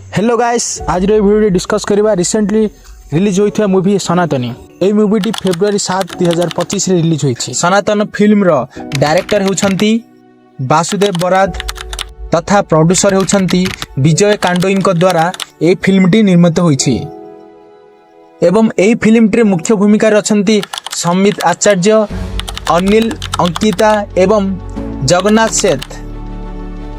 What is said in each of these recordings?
Hello guys, आज video discuss करवा recently release होता मूवी सनातनी। यही मूवी फेब्रुआरी 7, 2025 रिलीज होती। सनातन फिल्म रो डायरेक्टर होती वासुदेव बराद तथा प्रोड्यूसर होती विजय कांडोई द्वारा यह फिल्म निर्मित होती एवं यही फिल्म मुख्य भूमिका अच्छा समित आचार्य, अनिल, अंकिता एवं जगन्नाथ सेठ।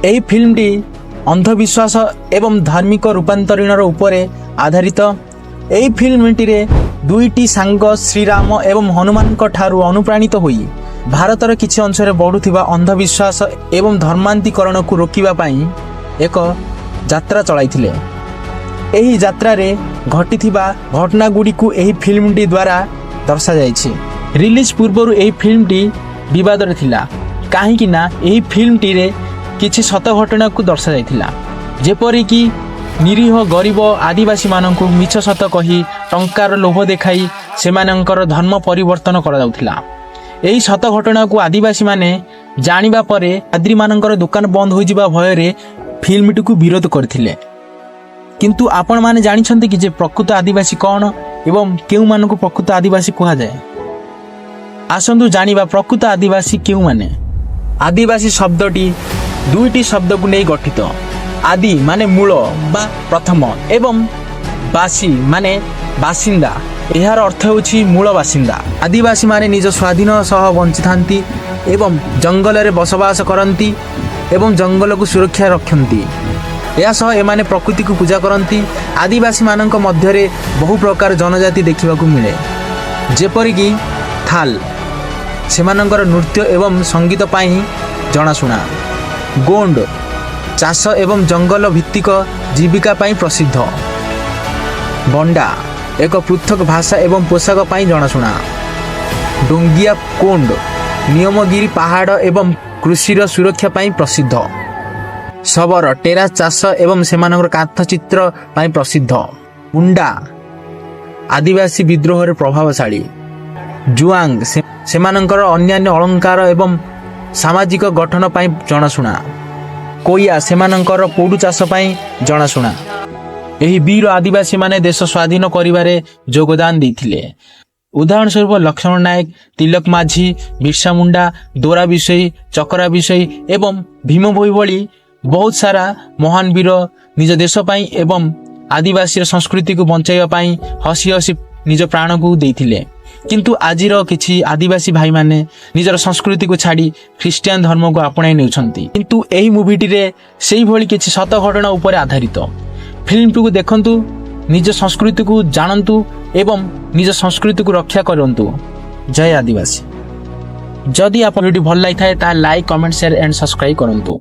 यही फिल्म अंधविश्वास एवं धार्मिक रूपांतरण उपरे आधारित। यही फिल्म दुईटी सांग श्रीराम एवं हनुमान ठारू अनुप्राणित होई भारतर किछि अंश बढ़ुथिबा अंधविश्वास एवं धर्मांतरीकरण को रोकिबा पई एक यात्रा चलाइथिले। एही यात्रा रे घटिथिबा घटना गुडी को एही फिल्म द्वारा दर्शा जायछि। रिलीज पूर्व एही फिल्म विवाद रे थिला काहेकि ना एही फिल्म रे किछि सत घटना को दर्शा जाइथिला, जेपरि कि निरीह गरीब आदिवासी माननकु मिछ सत कही टंकार लोभ देखाई सेमानंकर धर्म परिवर्तन करा जाउथिला। एही सत घटना को आदिवासी माने जानिबा परे आद्री माननकर दुकान बंद हो जिबा भय रे फिल्म को विरोध करथिले। किंतु आपण माने जानिछन्ते कि जे प्रकृत आदिवासी कौन एवं केउ माननकु प्रकृत आदिवासी कहा जाए। आसंतु जानिबा प्रकृत आदिवासी केउ माने। आदिवासी शब्दटी दुईटी शब्द को नहीं गठित। आदि माने मूल बा प्रथम एवं बासी माने बासिंदा। यार अर्थ होछि मूल बासिंदा। आदिवासी माने निज स्वाधीन सह बंची थांती एवं जंगल रे बसवास करंती एवं जंगल को सुरक्षा रखंती। या सह एमाने प्रकृति को पूजा करंती। आदिवासी मानक मध्य रे बहु प्रकार जनजाति देखिबा को मिले, जेपरि कि थाल सेमानंकर नृत्य एवं संगीत पाई जनाशुना। गोंड चाष एवं जंगल भित्तिक जीविका पाई प्रसिद्ध। बंडा एक पृथक भाषा एवं पोशाक पाई जनाशुना। डोंगिया कोंड नियमगिरी पहाड़ एवं कृषिर सुरक्षा पाई प्रसिद्ध। शबर टेरा चाष एवं सेमानकर कांथ चित्र पाई प्रसिद्ध। मुंडा आदिवासी विद्रोह रे प्रभावशाली। जुआंग सेमानकर अन्यान्य अलंकार एवं सामाजिक गठन पाई जनाशुना। कोया सेमानकर पोडु चाष पाई जनाशुना। एही वीर आदिवासी माने देश स्वाधीन करिबारे योगदान देथिले। उदाहरण स्वरूप लक्ष्मण नायक, तिलक माझी, बिरसा मुंडा, दोरा विषयी, चकरा विषयी एवं भीम भोई भली बहुत सारा महान वीर निज देश पाई एवं आदिवासी संस्कृति को बंचाइबा पाई हसी हसी निज प्राण को देथिले। किंतु आजिर किछि आदिवासी भाई माने निजर संस्कृति को छाड़ी ख्रिस्टियन धर्म को आपणाई नेउछंती। किंतु एही मूवीटी रे सेही भली किछि सत घटना उपरे आधारित। फिल्म को देखंतु, निज संस्कृति को जानंतु एवं निज संस्कृति को रक्षा करंतु। जय आदिवासी। जदि आप वीडियो भल लागिथाय ता like, comment, share and subscribe करंतु।